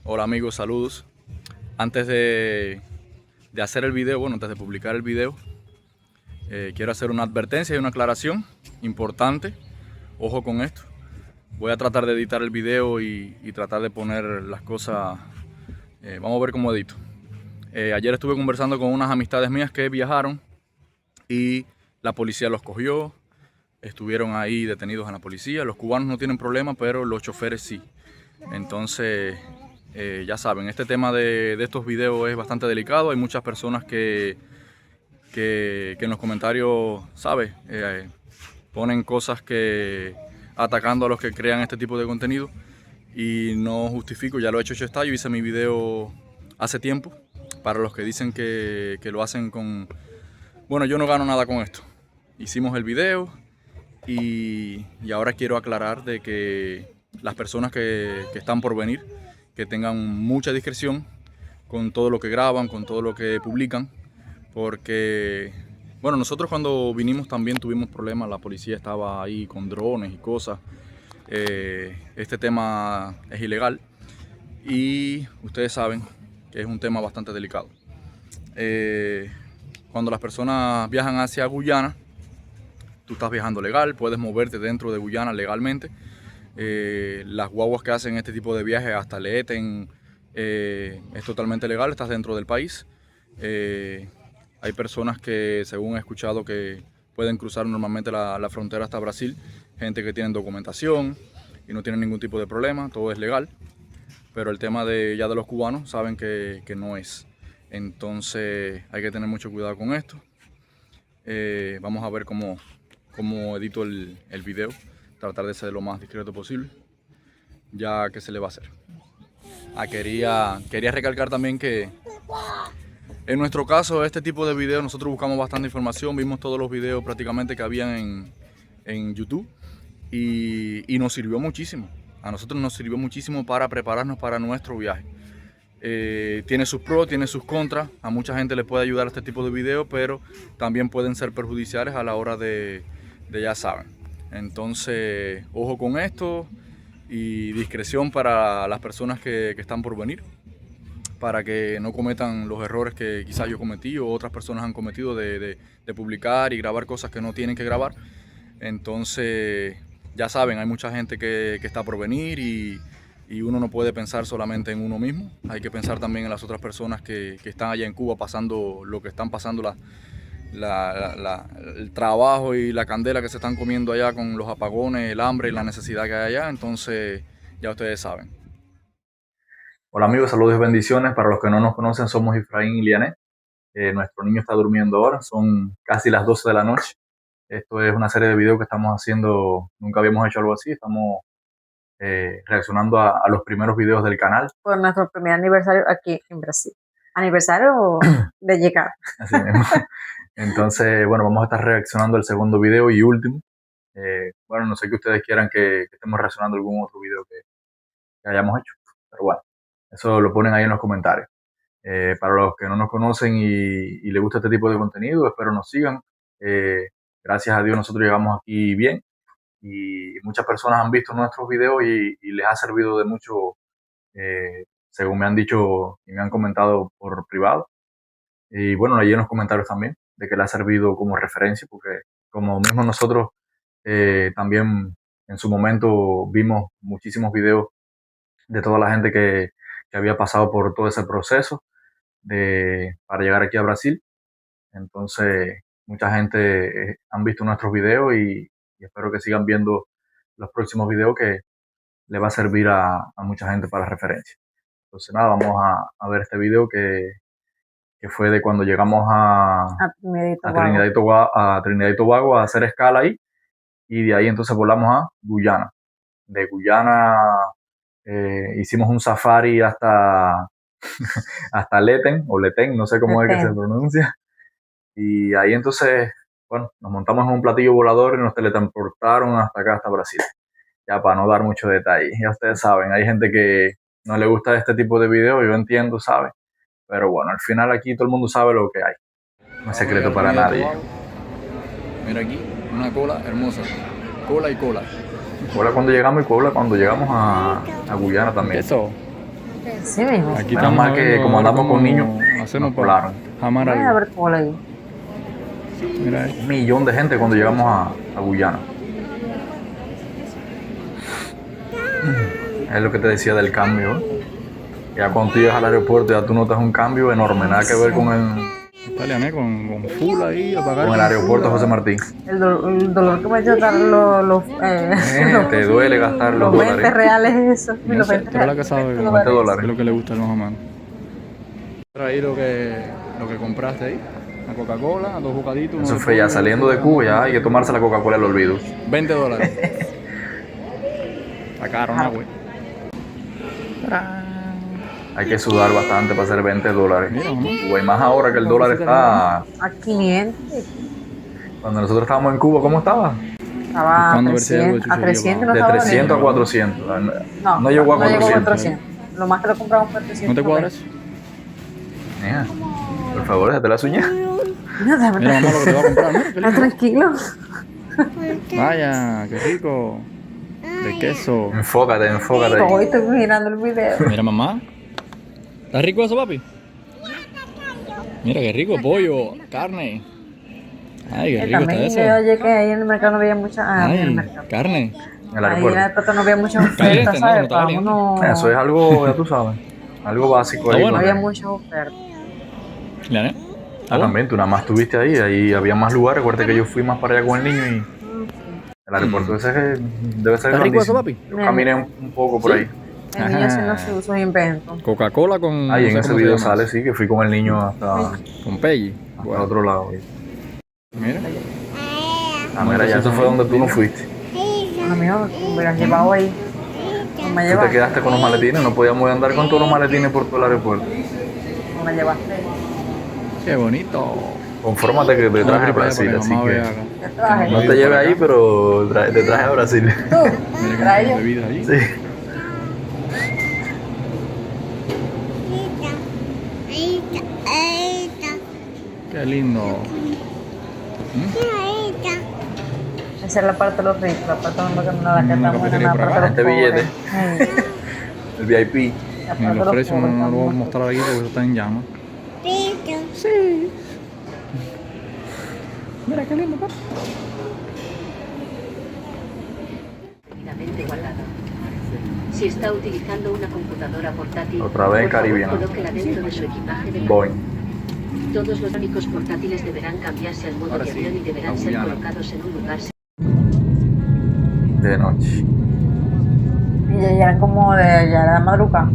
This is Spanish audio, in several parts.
Hola amigos, saludos. Antes de hacer el video, bueno, antes de publicar el video, quiero hacer una advertencia y una aclaración importante. Ojo con esto. Voy a tratar de editar el video y tratar de poner las cosas. Vamos a ver cómo edito. Ayer estuve conversando con unas amistades mías que viajaron y la policía los cogió. Estuvieron ahí detenidos en la policía. Los cubanos no tienen problema, pero los choferes sí. Entonces, ya saben, este tema de estos videos es bastante delicado. Hay muchas personas que en los comentarios, ¿sabes? Ponen cosas que atacando a los que crean este tipo de contenido y no justifico, ya lo he hecho, yo está, yo hice mi video hace tiempo. Para los que dicen que lo hacen con... Bueno, yo no gano nada con esto. Hicimos el video y ahora quiero aclarar de que las personas que están por venir, que tengan mucha discreción con todo lo que graban, con todo lo que publican, porque, bueno, nosotros cuando vinimos también tuvimos problemas, la policía estaba ahí con drones y cosas. Este tema es ilegal y ustedes saben que es un tema bastante delicado. Cuando las personas viajan hacia Guyana, tú estás viajando legal, puedes moverte dentro de Guyana legalmente. Las guaguas que hacen este tipo de viajes hasta Leten es totalmente legal, estás dentro del país. Hay personas que, según he escuchado, que pueden cruzar normalmente la frontera hasta Brasil, gente que tiene documentación y no tienen ningún tipo de problema, todo es legal, pero el tema de los cubanos saben que no es. Entonces hay que tener mucho cuidado con esto. Vamos a ver cómo edito el video, tratar de ser lo más discreto posible, ya que se le va a hacer. Quería recalcar también que en nuestro caso, este tipo de videos, nosotros buscamos bastante información, vimos todos los videos prácticamente que habían en YouTube y nos sirvió muchísimo. A nosotros nos sirvió muchísimo para prepararnos para nuestro viaje. Tiene sus pros, tiene sus contras. A mucha gente le puede ayudar este tipo de videos, pero también pueden ser perjudiciales a la hora de ya saben. Entonces, ojo con esto y discreción para las personas que están por venir, para que no cometan los errores que quizás yo cometí o otras personas han cometido de publicar y grabar cosas que no tienen que grabar. Entonces, ya saben, hay mucha gente que está por venir y uno no puede pensar solamente en uno mismo. Hay que pensar también en las otras personas que están allá en Cuba pasando lo que están pasando, el trabajo y la candela que se están comiendo allá con los apagones, el hambre y la necesidad que hay allá. Entonces, ya ustedes saben. Hola amigos, saludos y bendiciones. Para los que no nos conocen, somos Efraín y Lianet. Nuestro niño está durmiendo ahora, son casi las 12 de la noche. Esto es una serie de videos que estamos haciendo, nunca habíamos hecho algo así, estamos reaccionando a los primeros videos del canal. Por nuestro primer aniversario aquí en Brasil. ¿Aniversario de llegar? Así mismo. Entonces, bueno, vamos a estar reaccionando al segundo video y último. Bueno, no sé que ustedes quieran que estemos reaccionando a algún otro video que hayamos hecho, pero bueno, eso lo ponen ahí en los comentarios. Para los que no nos conocen y les gusta este tipo de contenido, espero nos sigan. Gracias a Dios nosotros llegamos aquí bien y muchas personas han visto nuestros videos y les ha servido de mucho, según me han dicho y me han comentado por privado. Y bueno, leí en los comentarios también de que le ha servido como referencia, porque como mismo nosotros también en su momento vimos muchísimos videos de toda la gente que había pasado por todo ese proceso para llegar aquí a Brasil. Entonces, mucha gente han visto nuestros videos y espero que sigan viendo los próximos videos que le va a servir a mucha gente para referencia. Entonces, nada, vamos a ver este video que fue de cuando llegamos a Trinidad y Tobago a hacer escala ahí y de ahí entonces volamos a Guyana. De Guyana hicimos un safari hasta hasta Leten, o Leten, no sé cómo es que se pronuncia. Y ahí entonces, bueno, nos montamos en un platillo volador y nos teletransportaron hasta acá, hasta Brasil. Ya para no dar mucho detalle, ya ustedes saben, hay gente que no le gusta este tipo de videos, yo entiendo, ¿sabe? Pero bueno, al final aquí todo el mundo sabe lo que hay. No es secreto para nadie. Mira aquí, una cola hermosa. Cola y cola. Cola cuando llegamos y cola cuando llegamos a Guyana también. Eso. Sí mismo. Aquí Menos mal que viendo como a ver andamos con cómo niños, hacemos nos colaron. jamar Voy a algo. ver cola ahí. Mira ahí. 1 millón de gente cuando llegamos a Guyana. Es lo que te decía del cambio. Ya cuando tú llegas al aeropuerto ya tú notas un cambio enorme, nada que ver con Italiané con full ahí, apagar el aeropuerto José Martí. El dolor que me dio dar Te duele gastar los los 20 dólares. reales eso. No Los sé, 20 tú eres la que reales. sabe 20 dólares. es lo que le gusta a los humanos. Ahí lo que compraste ahí, la Coca-Cola, 2 bocaditos. Eso uno de fue ya pollo, saliendo de Cuba, ya hay que tomarse la Coca-Cola al olvido. $20. Está caro, ¿no, güey? Hay que sudar bastante para hacer 20 dólares. Mira, mamá. Cuba, y más ahora que el dólar está... A 500. Cuando nosotros estábamos en Cuba, ¿cómo estaba? Estaba a Buscando ver si hay algo de 300. A chuchería 300 no De estaba 300 a vendiendo. 400. No llegó a 400. Lo más que lo compramos fue 300. ¿No te cuadras? Mira, por favor, déjate las uñas. Mira, Mira, mamá, lo que te va a comprar. Mira, qué lindo. tranquilo. Vaya, qué rico. De queso. Enfócate ahí. Hoy estoy mirando el video. Mira, mamá. ¿Está rico eso, papi? Mira, qué rico, pollo, carne. Ay, qué rico está También eso. yo oye que ahí en el mercado no había mucha. en el Ay, mercado. carne. En el Ahí en el aeropuerto. aeropuerto no había muchas Caliente, ofertas, ¿no? ¿sabes? No está Para caliente. uno. Eso es algo, ya tú sabes, algo básico Está ahí. bueno. No porque- había muchas ofertas. ¿Ya, También, tú nada más estuviste ahí había más lugares. Acuérdate que yo fui más para allá con el niño y el aeropuerto ese debe ser ¿Está rico eso, grandísimo. papi? Yo caminé un poco por ahí. El niño haciendo sus inventos. Coca-Cola con. Ahí no en sé ese cómo se video llama. sale, sí, que fui con el niño hasta Con Peggy. el otro lado. Mira. Ah, mira, ya eso fue donde tú no fuiste. Amigo, me hubieras llevado ahí. No me Tú te llevaste. quedaste con los maletines, no podíamos andar con todos los maletines por todo el aeropuerto. No me llevaste. Qué bonito. Confórmate que te Vamos a traje a abrir para allá Brasil, para que así mamá que vea acá. ¿Qué traje? no te lleves ahí, pero te traje a Brasil. Tú, Mira que trae hay yo. bebidas ahí. Sí. Qué lindo. Esa es la parte de los ricos, la parte donde no la que Una estamos en cafetería la por parte acá. de los Este billete. pobres. Sí, El VIP. la Ni parte de los los precios pobres, no lo voy a estamos mostrar aquí porque eso está en llamas. Sí. Mira qué lindo, papá. Debidamente guardado. Si está utilizando una computadora portátil, Otra vez por favor, Caribbean. colóquela dentro de su equipaje de Boeing. Todos los únicos portátiles deberán cambiarse al modo Ahora de sí, avión y deberán la ser Guyana. colocados en un lugar De noche. Y ya eran como de, ya era madrugada.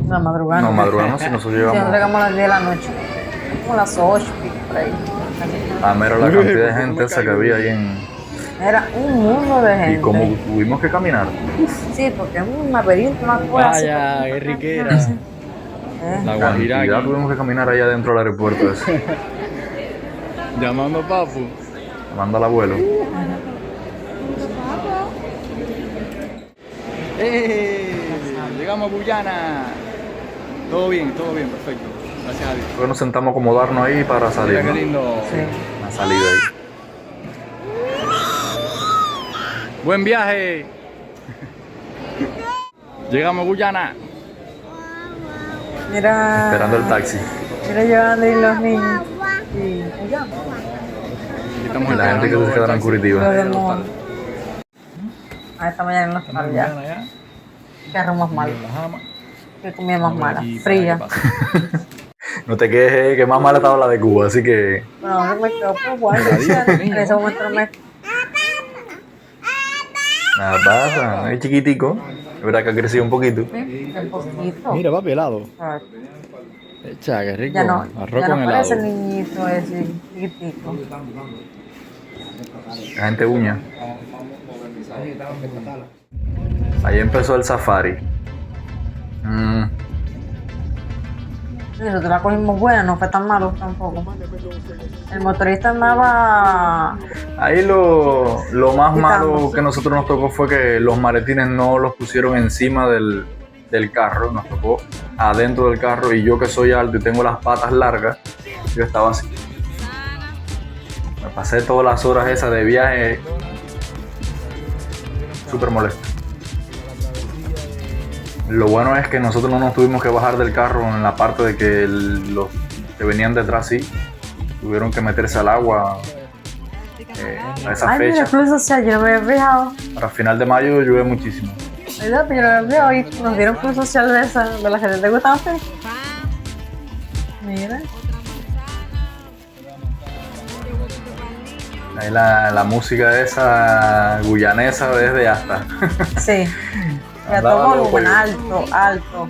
No, madrugada. No, madrugamos si nosotros Sí, nosotros llegamos. llegamos a las 10 de la noche. Como las 8, por ahí. A mera la cantidad de gente esa que había ahí en. Era un mundo de gente. Y como tuvimos que caminar. Sí, porque es un laberinto, una cosa. Vaya, qué riquera. La Cantidad Guajira. tuvimos que caminar allá dentro del aeropuerto ese. Llamando a Papu. Manda al abuelo. Llegamos a Guyana. Todo bien, perfecto. Gracias a Dios. Luego nos sentamos a acomodarnos ahí para salir. Mira qué ¿no? lindo. Sí. La salida ahí. Buen viaje. Llegamos a Guyana. Mira. Esperando el taxi. Mira llevando ahí los niños. Sí, allá. Aquí estamos Y la gente que esperando se quedará en el taxi. Curitiba. Los demás. A esta mañana no Estamos está en ya. Guyana ya. Qué arroz más malo. En las Bahamas. Qué comida más Vamos a ver mala. aquí, Fría. para qué pasa. No te quejes, que más mala estaba la de Cuba, así que. Bueno, no me quedo por guay. En ese momento no me. Nada pasa, es chiquitico. Es verdad que ha crecido un poquito. Un poquito. Mira, papi, helado. Ah, Echa, qué rico. ya no, Arroz ya con no helado. parece el niñito ese chiquitico. La gente uña. Ahí empezó el safari. Nosotros la cogimos buena, no fue tan malo tampoco. El motorista andaba. Ahí lo más malo Quitándose. que nosotros nos tocó fue que los maletines no los pusieron encima del carro, nos tocó adentro del carro, y yo que soy alto y tengo las patas largas, yo estaba así. Me pasé todas las horas esas de viaje súper molesto. Lo bueno es que nosotros no nos tuvimos que bajar del carro en la parte de que los que venían detrás sí tuvieron que meterse al agua a esa Ay, mira, fecha. el club social, yo no me había fijado. Para final de mayo llueve muchísimo. ¿Verdad? Pero yo no me había fijado y nos dieron club social de esa, de la que te gustaba hacer. Mira. Ahí la música esa guyanesa desde hasta. Sí. Ya Andaba todo loco volumen yo. alto, alto.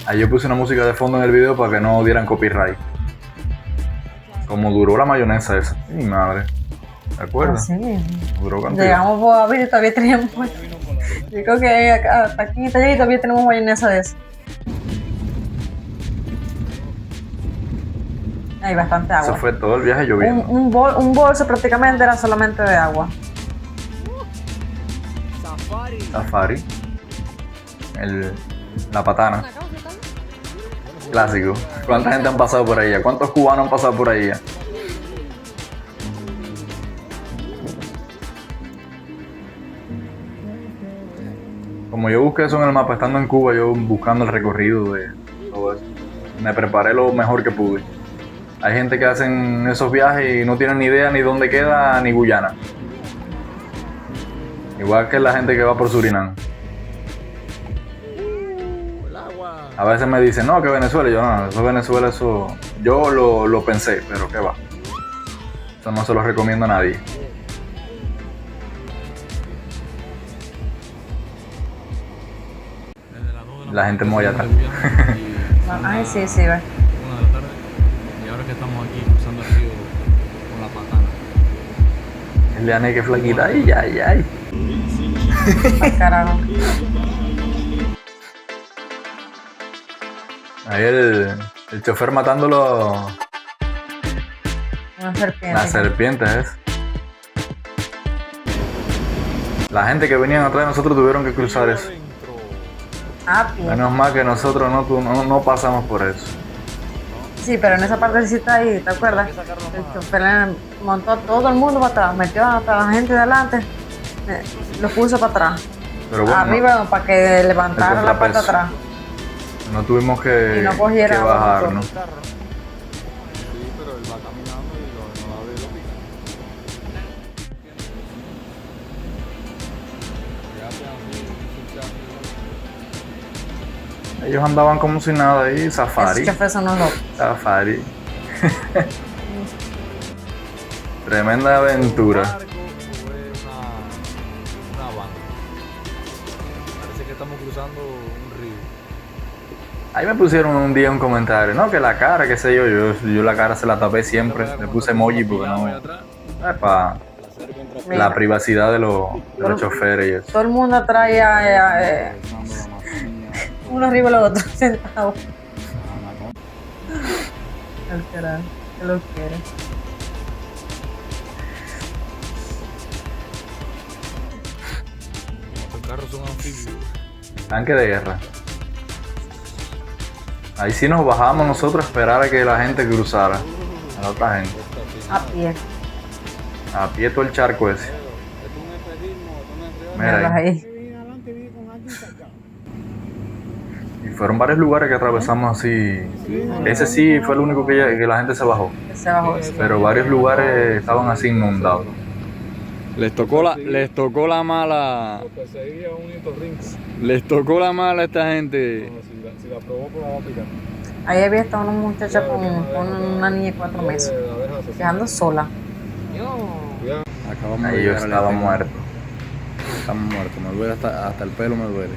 Ahí yo puse una música de fondo en el video para que no dieran copyright. Como duró la mayonesa esa. Mi madre. ¿Te acuerdas? Así mismo. Duró cantidad. Llegamos por abrir y todavía teníamos. Yo creo que hasta aquí está y todavía tenemos mayonesa de eso. Hay bastante Eso agua. fue todo el viaje lloviendo. Un bolso prácticamente era solamente de agua. Safari. La patana. Clásico. ¿Cuánta gente han pasado por ahí? ¿Cuántos cubanos han pasado por ahí? Como yo busqué eso en el mapa, estando en Cuba, yo buscando el recorrido de todo eso, me preparé lo mejor que pude. Hay gente que hacen esos viajes y no tienen ni idea ni dónde queda ni Guyana. Igual que la gente que va por Surinam. A veces me dicen, no, que Venezuela. Yo no, eso Venezuela, eso... Yo lo pensé, pero qué va. Eso no se lo recomiendo a nadie. La gente muy allá atrás. Ay, sí, sí, ve. 1 de la tarde y ahora que estamos aquí cruzando el río con la patana. El Leane que flaquita. Ay, ay, ay. Ay, carajo. Ahí el chofer matándolo. Una serpiente. Las serpientes es. La gente que venían atrás de nosotros tuvieron que cruzar eso. Ah, pie. Menos mal que nosotros no pasamos por eso. Sí, pero en esa partecita ahí, ¿te acuerdas? El chofer montó a todo el mundo para atrás, metió hasta la gente de adelante, lo puso para atrás. Pero bueno, Arriba para que levantara el la parte de contrapeso. atrás. no tuvimos que, Y no cogiera que otro. bajarnos. Sí, pero él va caminando y no la ve lo pica. Ellos andaban como si nada ahí, Esos safari. choferes son unos locos. Safari. Tremenda aventura. Una van. Parece que estamos cruzando un río. Ahí me pusieron un día un comentario, no, que la cara, qué sé yo la cara se la tapé siempre, le puse emoji porque no, es para la privacidad de los choferes y eso. Todo el mundo traía uno arriba y los otros sentados. El carajo, que lo quiere. Los carros son anfibios. Tanque de guerra. Ahí sí nos bajamos nosotros a esperar a que la gente cruzara, a la otra gente. A pie. A pie todo el charco ese. Mírala Mira ahí. ahí. Y fueron varios lugares que atravesamos así. Ese sí fue el único que la gente se bajó. Se bajó eso. Pero varios lugares estaban así inundados. Les tocó la mala. Les tocó la mala a esta gente. Si la provoco, la va a picar. Ahí había estado una muchacha con una niña de 4 meses, quedando sola. Acabamos de Ahí yo llegar al estaba hotel. muerto. Estamos muertos. Me duele hasta el pelo me duele.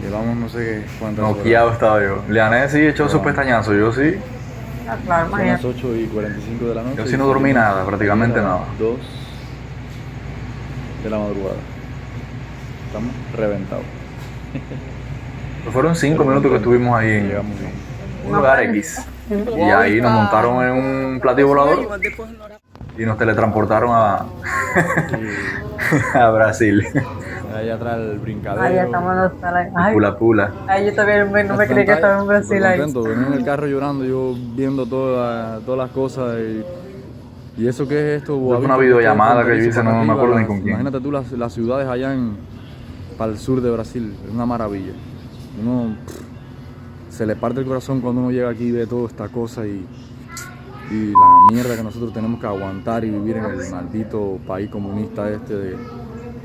Llevamos no sé qué cuántas Noqueado estaba yo. Leané sí echó su pestañazo, yo sí. Ah, claro, Son las imagínate. 8:45 de la noche. Yo sí no dormí nada, prácticamente nada. 2 de la madrugada. Estamos reventados. Fueron 5 minutos que estuvimos ahí en Llegamos bien. un lugar X. Y ahí nos montaron en un platillo volador y nos teletransportaron a, a Brasil. Ahí atrás el brincadero. Ahí estamos en los hospitales. Ay, Pula pula. ay, yo también no me creí que estaba en Brasil ahí. Contento, venía en el carro llorando, yo viendo todas las cosas y eso que es esto. Fue una videollamada que yo hice, no me acuerdo ni con quién. Imagínate tú las ciudades allá para el sur de Brasil, es una maravilla. Uno se le parte el corazón cuando uno llega aquí y ve toda esta cosa y la mierda que nosotros tenemos que aguantar y vivir en el maldito país comunista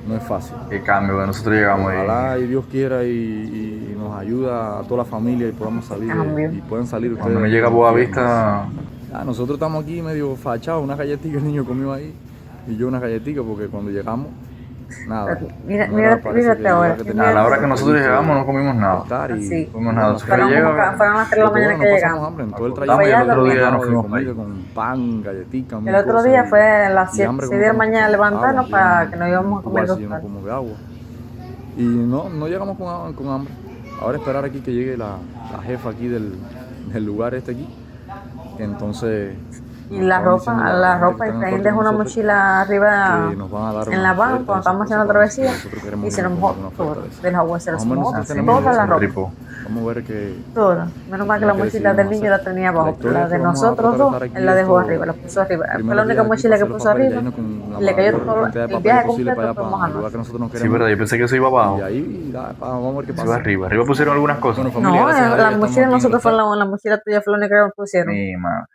no es fácil. Qué cambio que nosotros llegamos ahí. Ojalá y Dios quiera y nos ayuda a toda la familia y podamos salir y puedan salir ustedes. Cuando me llega a Boavista, Nosotros estamos aquí medio fachados, una galletita el niño comió ahí y yo una galletita porque cuando llegamos, nada. Mírate ahora. a la hora que nosotros llegamos no comimos nada. Sí. No comimos nada. Fueron las 3 de la mañana que llegamos. Hambre, en todo el Acostamos trayecto, y el otro día llenado nos de fuimos comida, para con pan, galletica, El otro día fue a las 7 de la mañana levantarnos para que nos íbamos a comer dos 2 tardes. Como de agua. Y no llegamos con hambre. Ahora esperar aquí que llegue la jefa aquí del lugar aquí. Entonces... Y la ropa, Efraín dejó una mochila arriba en la van cuando estábamos haciendo la travesía y se nos mojó todo, del agua se nos mojó toda la ropa. Vamos a ver que... Toda. Menos mal que la mochila del niño la tenía abajo, pero la de nosotros dos, él la dejó arriba, la puso arriba. Fue la única mochila que puso arriba y le cayó todo el viaje completo, fue mojando. Sí, verdad, yo pensé que eso iba abajo. Y ahí, vamos a ver qué pasa. Iba arriba. Arriba pusieron algunas cosas. No, la mochila de nosotros fue la mochila tuya, fue la única que nos pusieron. Mi madre.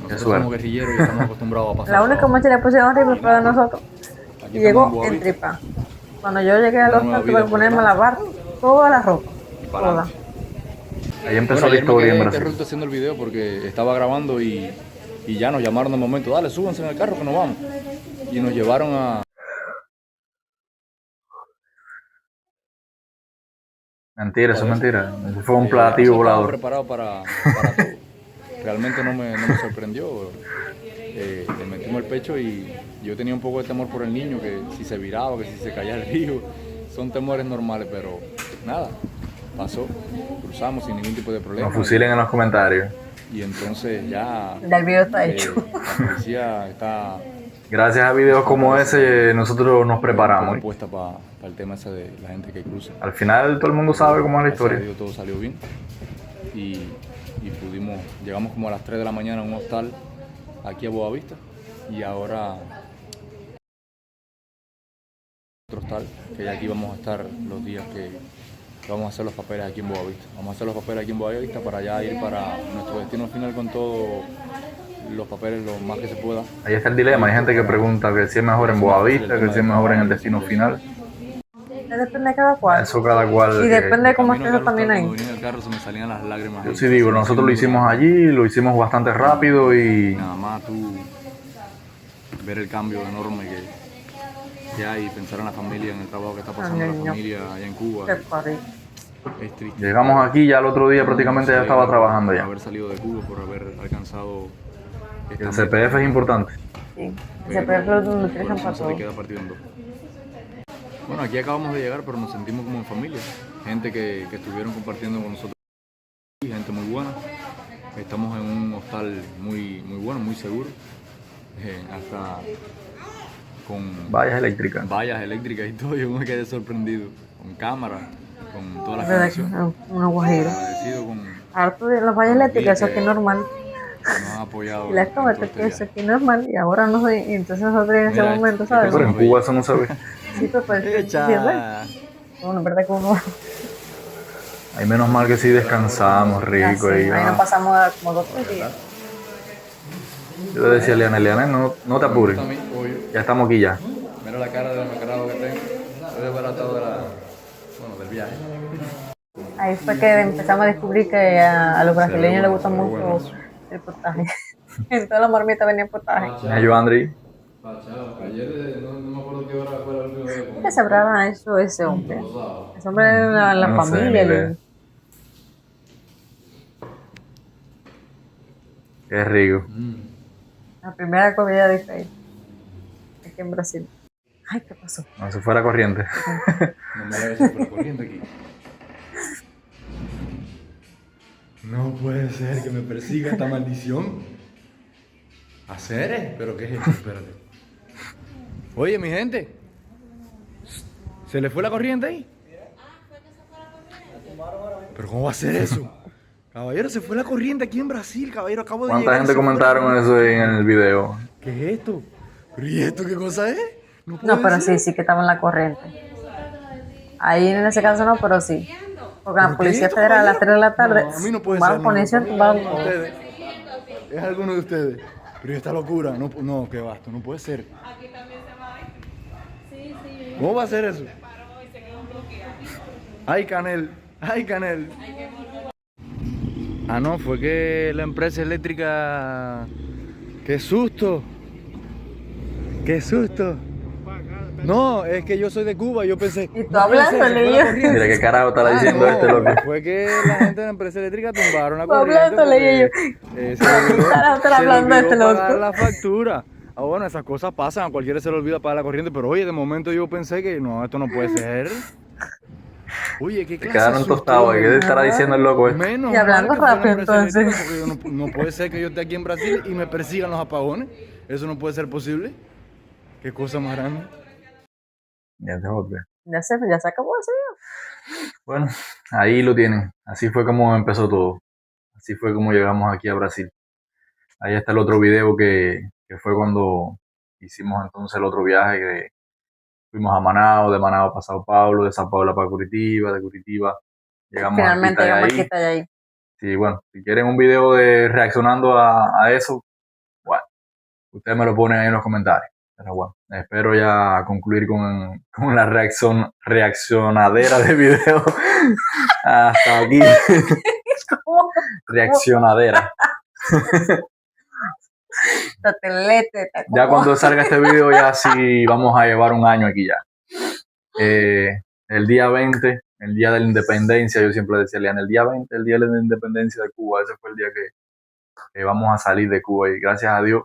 Nosotros somos guerrilleros y estamos acostumbrados a pasar. La única mochila que pusieron arriba fue de nosotros. Y llegó en tripa. Cuando yo llegué al hostal tuve que ponerme a lavar toda la ropa. Toda. Ahí empezó la historia en Brasil. Interrumpo haciendo el video porque estaba grabando y ya nos llamaron de momento. Dale, súbanse en el carro que nos vamos. Y nos llevaron a... Mentira, eso es mentira. Eso fue un platillo volador. Preparado para todo. Realmente no me sorprendió. Le metimos el pecho y yo tenía un poco de temor por el niño, que si se viraba, que si se caía el río. Son temores normales, pero nada, pasó. Cruzamos sin ningún tipo de problema. Nos fusilen en los comentarios. Y entonces ya... El video está hecho. La policía está... Gracias a videos como ese, nosotros nos preparamos. Puesta para el tema ese de la gente que cruza. Al final todo el mundo sabe cómo es la historia. Gracias a Dios, todo salió bien. Y llegamos como a las 3 de la mañana a un hostal aquí a Boavista. Y ahora otro hostal, que ya aquí vamos a estar los días que vamos a hacer los papeles aquí en Boavista. Vamos a hacer los papeles aquí en Boavista para ya ir para nuestro destino final con todos los papeles lo más que se pueda. Ahí está el dilema. Hay gente que pregunta que si es mejor en Boavista, que si es mejor en el destino final. Depende de cada cual. Eso cada cual. Y depende de cómo esté también ahí. Cuando venía en el carro se me salían las lágrimas. Yo sí digo, nosotros lo hicimos allí, lo hicimos bastante rápido y... Nada más tú ver el cambio enorme que hay, pensar en la familia, en el trabajo que está pasando la familia allá en Cuba. Es triste. Llegamos aquí, ya el otro día prácticamente ya estaba trabajando ya. Por haber salido de Cuba, por haber alcanzado... El CPF es importante. Sí, el CPF lo utilizan para se todo. le queda partido en dos. Bueno, aquí acabamos de llegar, pero nos sentimos como en familia. Gente que estuvieron compartiendo con nosotros, gente muy buena. Estamos en un hostal muy bueno, muy seguro. Hasta con Vallas eléctricas. vallas eléctricas y todo. Yo me quedé sorprendido. Con cámara, con todas las ¿Verdad que conexiones. una guajira? Agradecido con Harto de las vallas eléctricas, eso aquí es normal. que nos han apoyado. Y las en todo cámaras, este que eso viaje. aquí es normal. Y ahora no sé, y entonces nosotros en ese Mira, momento, ¿sabes? Pero en Cuba eso no se ve. Sí, pues, Echa. bueno, verdad que uno... Ahí menos mal que sí descansamos rico. Ahí Y, nos pasamos como 2 o 3 días. yo le decía a Liana, no te apures. A mí, pollo. Ya estamos aquí ya. Mira la cara de demacrado que tengo. Estoy desbaratado del viaje. Ahí fue que empezamos a descubrir que a los brasileños les gusta mucho el potaje. En toda la marmita venía potaje. Yo, Andri. Ayer no me acuerdo qué hora fue la última vez. ¿Qué se habrá hecho ese hombre? Ese hombre de la No sé, familia. ni idea. Qué rico. La primera comida de Israel. Aquí en Brasil. Ay, ¿qué pasó? No se fue la corriente. No me hagas por la corriente aquí. No puede ser que me persiga esta maldición. ¿Hacer? ¿Pero qué es esto? Espérate. Oye, mi gente. ¿Se le fue la corriente ahí? ¿Pero cómo va a ser eso? Caballero, se fue la corriente aquí en Brasil, caballero. Acabo de ¿Cuánta llegar. gente se fue la comentaron corriente. eso en el video? ¿Qué es esto? ¿Pero y esto qué cosa es? No, puede pero ser. sí que estaba en la corriente. Ahí en ese caso no, pero sí. Porque la ¿Pero Policía qué? Federal a las 3 de la tarde, No, a mí no puede va ser. la policía, No, va ustedes. Es alguno de ustedes. Pero esta locura. No, no, qué basto. No puede ser. ¿Cómo va a ser eso? Ay, Canel. Ay, Canel. Ah, no, fue que la empresa eléctrica... ¡Qué susto! ¡Qué susto! No, es que yo soy de Cuba, yo pensé... Y tú no puede hablando, ser, se fue la Leo. corriente. Mira qué carajo está diciendo no, este loco. fue que la gente de la empresa eléctrica tumbaron la Tú corriente hablando, Leo. porque se le olvidó, Carajo, estás se le hablando de olvidó este pagar loco. la factura. Ah, bueno, esas cosas pasan, a cualquiera se le olvida pagar la corriente, pero oye, de momento yo pensé que no, esto no puede ser. Oye, qué Se clase quedaron de susto, tostados. ¿Qué estará diciendo el loco este? Menos Y hablando mal que fue la rápido, empresa eléctrica, entonces. porque yo no puede ser que yo esté aquí en Brasil y me persigan los apagones. Eso no puede ser posible. Qué cosa más grande. Ya te joder. Ya se acabó ese video. Bueno, ahí lo tienen. Así fue como empezó todo. Así fue como llegamos aquí a Brasil. Ahí está el otro video que fue cuando hicimos entonces el otro viaje que fuimos a Manao, de Manao para Sao Paulo, de Sao Paulo para Curitiba, de Curitiba llegamos a Finalmente llegamos aquí, Itajaí. está ahí. Sí, bueno, si quieren un video de reaccionando a eso, bueno, ustedes me lo ponen ahí en los comentarios. Pero bueno, espero ya concluir con la reaccionadera de video. Hasta aquí. ¿Cómo? Reaccionadera. Totelete, Ya cuando salga este video ya sí vamos a llevar un año aquí ya. El día 20, el día de la independencia, yo siempre decía, Lian, el día 20, el día de la independencia de Cuba, ese fue el día que vamos a salir de Cuba y gracias a Dios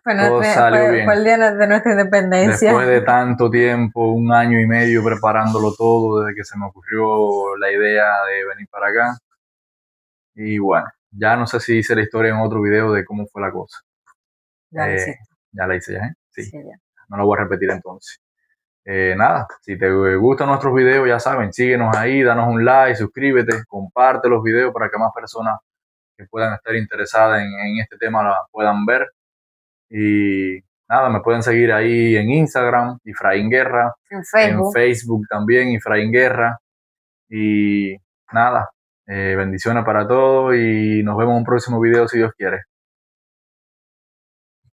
todo salió bien. Fue el día de nuestra independencia. Después de tanto tiempo, un año y medio preparándolo todo, desde que se me ocurrió la idea de venir para acá. Y bueno, ya no sé si hice la historia en otro video de cómo fue la cosa. Ya lo hiciste. Ya la hice ya, ¿eh? Sí. Sí, ya. No lo voy a repetir entonces. Nada, si te gustan nuestros videos, ya saben, síguenos ahí, danos un like, suscríbete, comparte los videos para que más personas que puedan estar interesadas en este tema la puedan ver. Y nada, me pueden seguir ahí en Instagram, Efraín Guerra, en Facebook también, Efraín Guerra. Y nada, bendiciones para todos y nos vemos en un próximo video si Dios quiere.